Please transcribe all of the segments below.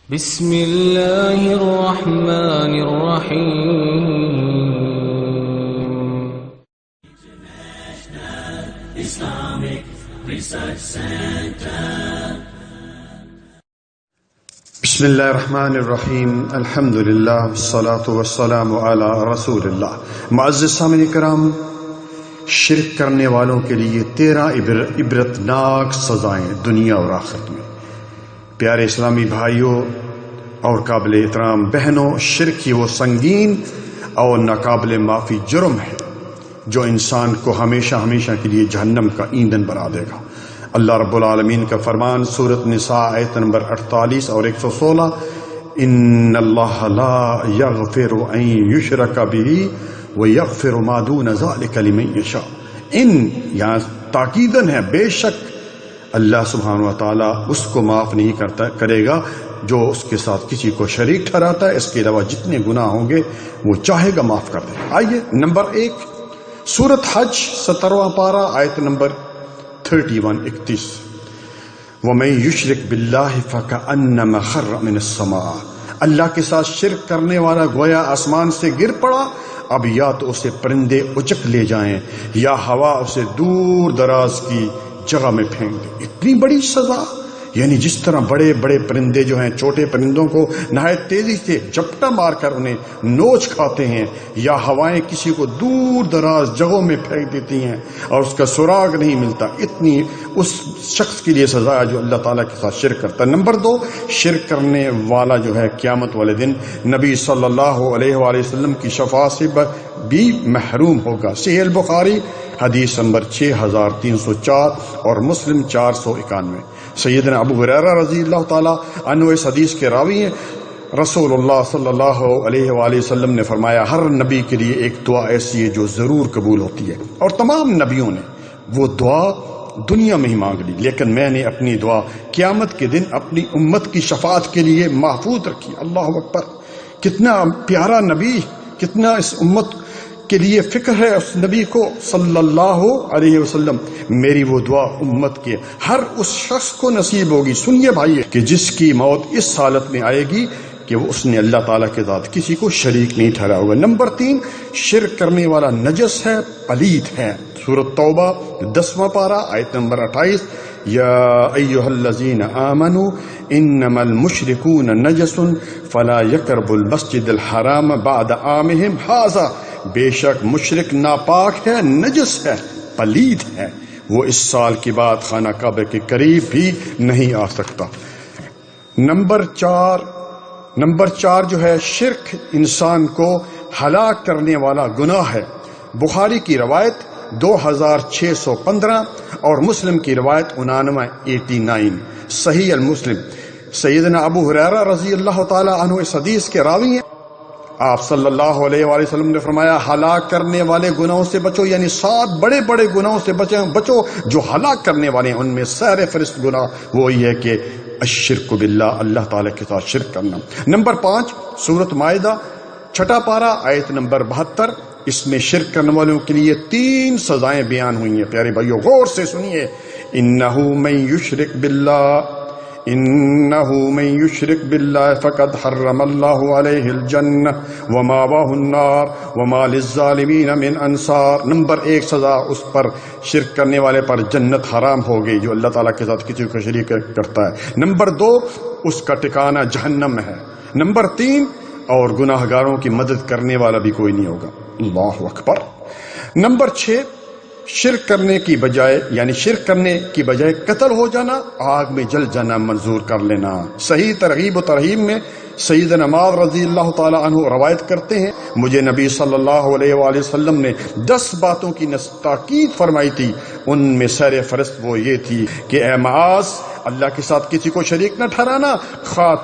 بسم اللہ الرحمن الرحیم. Islamic Research Center. بسم اللہ الرحمن الرحیم. الحمدللہ والصلاة والسلام علی رسول اللہ. معزز سامعین کرام، شرک کرنے والوں کے لیے 13 عبرتناک سزائیں دنیا اور آخرت میں. پیارے اسلامی بھائیوں اور قابل احترام بہنوں، شرک ہی وہ سنگین اور ناقابل معافی جرم ہے جو انسان کو ہمیشہ ہمیشہ کے لیے جہنم کا ایندھن بنا دے گا. اللہ رب العالمین کا فرمان سورۃ نساء آیت نمبر 48 اور 116، ان اللہ لا یغفر ان یشرک بہ ویغفر ما دون ذلک لمن یشاء. ان یہاں تاکیدن ہے، بے شک اللہ سبحانہ و تعالیٰ اس کو معاف نہیں کرے گا جو اس کے ساتھ کسی کو شریک ٹھہراتا ہے. اس کے علاوہ جتنے گناہ ہوں گے وہ چاہے گا معاف کر دے. آئیے نمبر 1، سورۃ حج 17واں پارہ آیت نمبر 31 وَمَن يُشْرِكْ بِاللَّهِ فَكَأَنَّمَا خَرَّ مِنَ السَّمَاءِ. اللہ کے ساتھ شرک کرنے والا گویا آسمان سے گر پڑا. اب یا تو اسے پرندے اچک لے جائیں یا ہوا اسے دور دراز کی جگہ میں پھینک دے. اتنی بڑی سزا، یعنی جس طرح بڑے بڑے پرندے جو ہیں چھوٹے پرندوں کو نہایت تیزی سے جھپٹا مار کر انہیں نوچ کھاتے ہیں، یا ہوائیں کسی کو دور دراز جگہوں میں پھینک دیتی ہیں اور اس کا سراغ نہیں ملتا، اتنی اس شخص کے لیے سزا ہے جو اللہ تعالیٰ کے ساتھ شرک کرتا ہے. نمبر 2، شرک کرنے والا جو ہے قیامت والے دن نبی صلی اللہ علیہ وآلہ وسلم کی شفاعت سے بھی محروم ہوگا. صحیح البخاری حدیث نمبر 6304 اور مسلم 491. سیدنا ابو ہریرہ رضی اللہ تعالیٰ عنہ اس حدیث کے راوی ہیں. رسول اللہ صلی اللہ علیہ وآلہ وسلم نے فرمایا، ہر نبی کے لیے ایک دعا ایسی ہے جو ضرور قبول ہوتی ہے، اور تمام نبیوں نے وہ دعا دنیا میں ہی مانگ لی، لیکن میں نے اپنی دعا قیامت کے دن اپنی امت کی شفاعت کے لیے محفوظ رکھی. اللہ اکبر! کتنا پیارا نبی، کتنا اس امت کے لیے فکر ہے اس نبی کو صلی اللہ علیہ وسلم. میری وہ دعا امت کے ہر اس شخص کو نصیب ہوگی. سنیے بھائی کہ جس کی موت اس حالت میں آئے گی کہ وہ اس نے اللہ تعالیٰ کے ساتھ کسی کو شریک نہیں ٹھہرا ہوگا. نمبر 3، شرک کرنے والا نجس ہے، پلید ہے. سورۃ توبہ 10واں پارہ آیت نمبر 28، یا ایھا الذین آمنوا انما المشرکون نجس فلا یقربوا المسجد الحرام بعد عامهم ھذا. بے شک مشرک ناپاک ہے، نجس ہے، پلید ہے، وہ اس سال کے بعد خانہ کعبہ کے قریب بھی نہیں آ سکتا. نمبر 4 جو ہے، شرک انسان کو ہلاک کرنے والا گناہ ہے. بخاری کی روایت 2615 اور مسلم کی روایت 9989. صحیح المسلم. سیدنا ابو ہریرہ رضی اللہ تعالی عنہ اس حدیث کے راوی ہیں. آپ صلی اللہ علیہ وآلہ وسلم نے فرمایا، ہلاک کرنے والے گناہوں سے بچو، یعنی 7 بڑے بڑے گناہوں سے بچو جو ہلاک کرنے والے ہیں. ان میں سیر فہرست گناہ وہی ہے کہ الشرک باللہ، اللہ تعالیٰ کے ساتھ شرک کرنا. نمبر 5، سورۃ مائدہ 6واں پارہ آیت نمبر 72. اس میں شرک کرنے والوں کے لیے 3 سزائیں بیان ہوئی ہیں. پیارے بھائیو غور سے سنیے. انہ من یشرک باللہ فقد حرم اللہ علیہ الجنہ ومأواہ النار وما للظالمین من انصار. نمبر 1 سزا اس پر شرک کرنے والے پر جنت حرام ہو گئی جو اللہ تعالیٰ کے ساتھ کسی کو شریک کرتا ہے. نمبر 2، اس کا ٹھکانہ جہنم ہے. نمبر 3، اور گناہ گاروں کی مدد کرنے والا بھی کوئی نہیں ہوگا. اللہ اکبر. نمبر 6، شرک کرنے کی بجائے قتل ہو جانا، آگ میں جل جانا منظور کر لینا. صحیح ترغیب و ترہیب میں سیدنا معاذ رضی اللہ تعالی عنہ روایت کرتے ہیں، مجھے نبی صلی اللہ علیہ وآلہ وسلم نے 10 باتوں کی تاکید فرمائی تھی. ان میں سیر فرست وہ یہ تھی کہ اے معاذ، اللہ کے ساتھ کسی کو شریک نہ ٹھہرانا، خواہ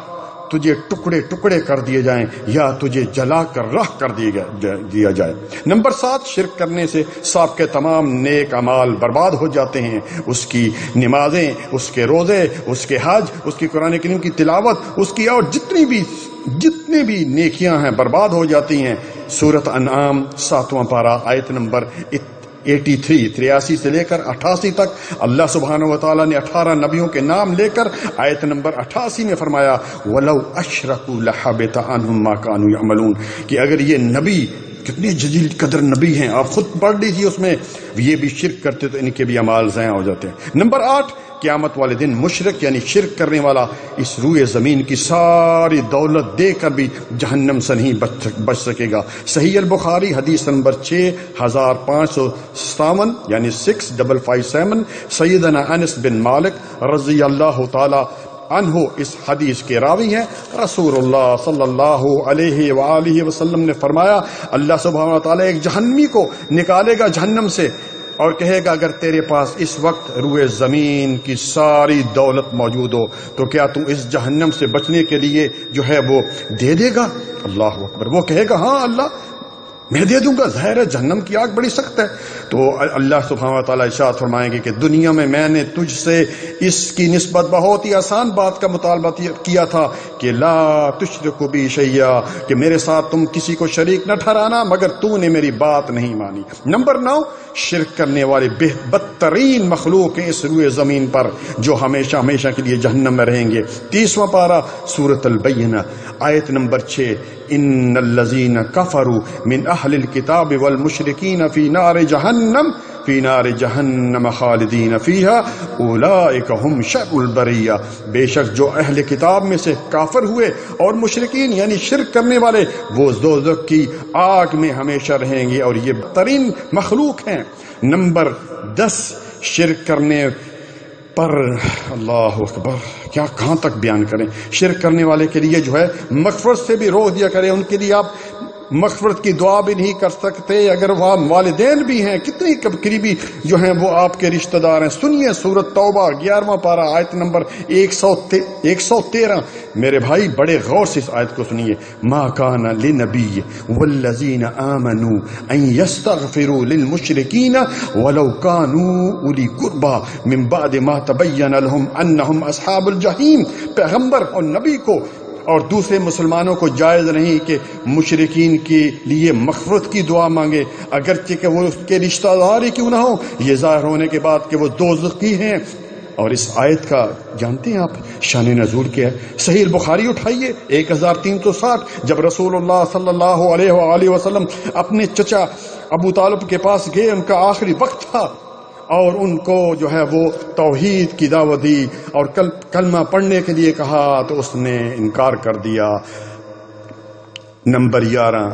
تجھے ٹکڑے ٹکڑے کر دیے جائیں یا تجھے جلا کر راہ کر دیا جائے. نمبر 7، شرک کرنے سے صاحب کے تمام نیک اعمال برباد ہو جاتے ہیں. اس کی نمازیں، اس کے روزے، اس کے حج، اس کی قرآن کریم کی تلاوت، اس کی اور جتنی بھی نیکیاں ہیں برباد ہو جاتی ہیں. سورۃ انعام 7واں پارہ آیت نمبر 83 سے لے کر 88 تک اللہ سبحانہ و تعالیٰ نے 18 نبیوں کے نام لے کر آیت نمبر 88 میں فرمایا وَلَوْ أَشْرَكُوا لَحَبِطَ عَنْهُمْ مَا كَانُوا يَعْمَلُونَ کہ اگر یہ نبی کتنے جلیل قدر نبی ہیں، آپ خود پڑھ لیجیے، اس میں یہ بھی شرک کرتے تو ان کے بھی اعمال ضائع ہو جاتے ہیں۔ نمبر 8، قیامت والے دن مشرک یعنی شرک کرنے والا اس روئے زمین کی ساری دولت دے کر بھی جہنم سے نہیں بچ سکے گا۔ صحیح البخاری حدیث نمبر 6557 یعنی 6557، سیدنا انس بن مالک رضی اللہ تعالی عنہ اس حدیث کے راوی ہیں۔ رسول اللہ صلی اللہ علیہ وآلہ وسلم نے فرمایا اللہ سبحانہ وتعالی ایک جہنمی کو نکالے گا جہنم سے اور کہے گا اگر تیرے پاس اس وقت روئے زمین کی ساری دولت موجود ہو تو کیا تم اس جہنم سے بچنے کے لیے جو ہے وہ دے دے گا؟ اللہ اکبر۔ وہ کہے گا ہاں اللہ میں دے دوں گا، ظاہر ہے جہنم کی آگ بڑی سخت ہے۔ تو اللہ سبحانہ وتعالیٰ ارشاد فرمائیں گے کہ دنیا میں میں نے تجھ سے اس کی نسبت بہت ہی آسان بات کا مطالبہ کیا تھا کہ لا تشرک بی شیئا، کہ میرے ساتھ تم کسی کو شریک نہ ٹھہرانا، مگر تو نے میری بات نہیں مانی۔ نمبر 9، شرک کرنے والے بدترین مخلوق ہیں اس روئے زمین پر جو ہمیشہ ہمیشہ کے لیے جہنم میں رہیں گے۔ 30واں پارہ سورۃ البینہ آیت نمبر 6، ان الذین کفروا من اہل الکتاب والمشرکین فی نار جہنم خالدین فیہا اولئک ہم شر البریہ، بے شک جو اہل کتاب میں سے کافر ہوئے اور مشرکین یعنی شرک کرنے والے وہ دوزخ کی آگ میں ہمیشہ رہیں گے اور یہ بدترین مخلوق ہیں۔ نمبر 10، شرک کرنے پر اللہ اکبر کیا کہاں تک بیان کریں۔ شرک کرنے والے کے لیے جو ہے مغفرت سے بھی روک دیا کریں، ان کے لیے آپ مغفرت کی دعا بھی نہیں کر سکتے اگر وہ والدین بھی ہیں، کتنی قریبی جو ہیں وہ آپ کے رشتہ دار ہیں۔ سنیے سورۃ توبہ 11واں پارہ آیت نمبر 113۔ میرے بھائی بڑے غور سے اس آیت کو سنیے۔ ما کان لنبی والذین آمنوا ان یستغفروا للمشرکین ولو کانوا اولی قربى من بعد ما تبین لهم انہم اصحاب الجحیم، پیغمبر اور نبی کو اور دوسرے مسلمانوں کو جائز نہیں کہ مشرکین کے لیے مغفرت کی دعا مانگے اگرچہ کہ وہ اس کے رشتہ دار ہی کیوں نہ ہو، یہ ظاہر ہونے کے بعد کہ وہ دوزخی ہیں۔ اور اس آیت کا جانتے ہیں آپ شان نزول کیا ہے؟ صحیح البخاری اٹھائیے 1360، جب رسول اللہ صلی اللہ علیہ وآلہ وسلم اپنے چچا ابو طالب کے پاس گئے، ان کا آخری وقت تھا اور ان کو جو ہے وہ توحید کی دعوت دی اور کلمہ پڑھنے کے لیے کہا تو اس نے انکار کر دیا۔ نمبر 11،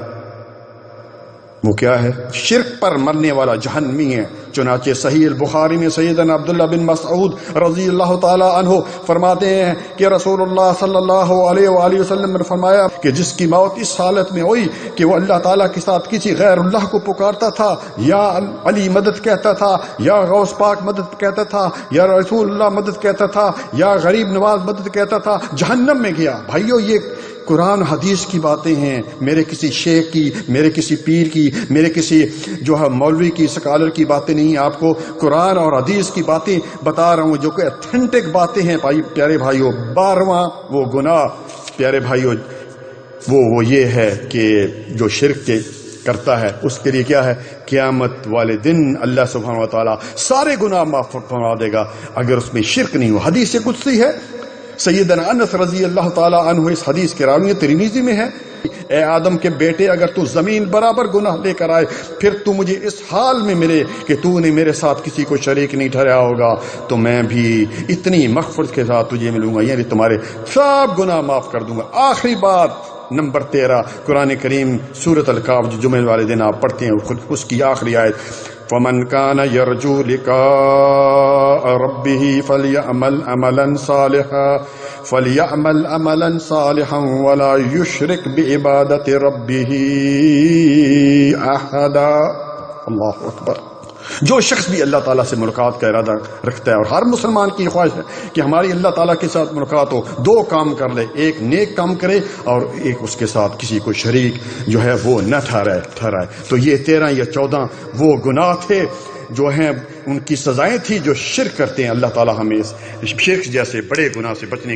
وہ کیا ہے؟ شرک پر مرنے والا جہنمی ہے۔ چنانچہ صحیح البخاری میں سیدنا عبداللہ بن مسعود رضی اللہ تعالی عنہ فرماتے ہیں کہ رسول اللہ صلی اللہ علیہ وآلہ وسلم نے فرمایا کہ جس کی موت اس حالت میں ہوئی کہ وہ اللہ تعالیٰ کے ساتھ کسی غیر اللہ کو پکارتا تھا، یا علی مدد کہتا تھا، یا غوث پاک مدد کہتا تھا، یا رسول اللہ مدد کہتا تھا، یا غریب نواز مدد کہتا تھا، جہنم میں گیا۔ بھائیو یہ قرآن حدیث کی باتیں ہیں، میرے کسی شیخ کی، میرے کسی پیر کی، میرے کسی جو ہے مولوی کی، سکالر کی باتیں نہیں، آپ کو قرآن اور حدیث کی باتیں بتا رہا ہوں جو کہ اتھینٹک باتیں ہیں۔ پیارے بھائیو 12واں وہ گناہ پیارے بھائیو وہ یہ ہے کہ جو شرک کرتا ہے اس کے لیے کیا ہے؟ قیامت والے دن اللہ سبحانہ و تعالیٰ سارے گناہ معاف فرما دے گا اگر اس میں شرک نہیں ہو۔ حدیث قدسی ہے، سیدنا انس رضی اللہ تعالی عنہ اس حدیث کے راوی ترمذی میں ہے، اے آدم کے بیٹے اگر تو زمین برابر گناہ لے کر آئے پھر تو مجھے اس حال میں ملے کہ تو نے میرے ساتھ کسی کو شریک نہیں ٹھہرایا ہوگا تو میں بھی اتنی مغفرت کے ساتھ تجھے ملوں گا، یعنی تمہارے سب گناہ معاف کر دوں گا۔ آخری بات نمبر 13 قرآن کریم سورۃ الکاف جو جمعے والے دن آپ پڑھتے ہیں اس کی آخری آیت، فمن كان يرجو لقاء ربه فليعمل عملا صالحا ولا يشرك بعبادة ربه احدا۔ اللہ اکبر۔ جو شخص بھی اللہ تعالیٰ سے ملاقات کا ارادہ رکھتا ہے، اور ہر مسلمان کی خواہش ہے کہ ہماری اللہ تعالیٰ کے ساتھ ملاقات ہو، دو کام کر لے، ایک نیک کام کرے اور ایک اس کے ساتھ کسی کو شریک جو ہے وہ نہ ٹھہرائے۔ تو یہ 13 یا 14 وہ گناہ تھے جو ہیں، ان کی سزائیں تھی جو شرک کرتے ہیں۔ اللہ تعالیٰ ہمیں اس شرک جیسے بڑے گناہ سے بچنے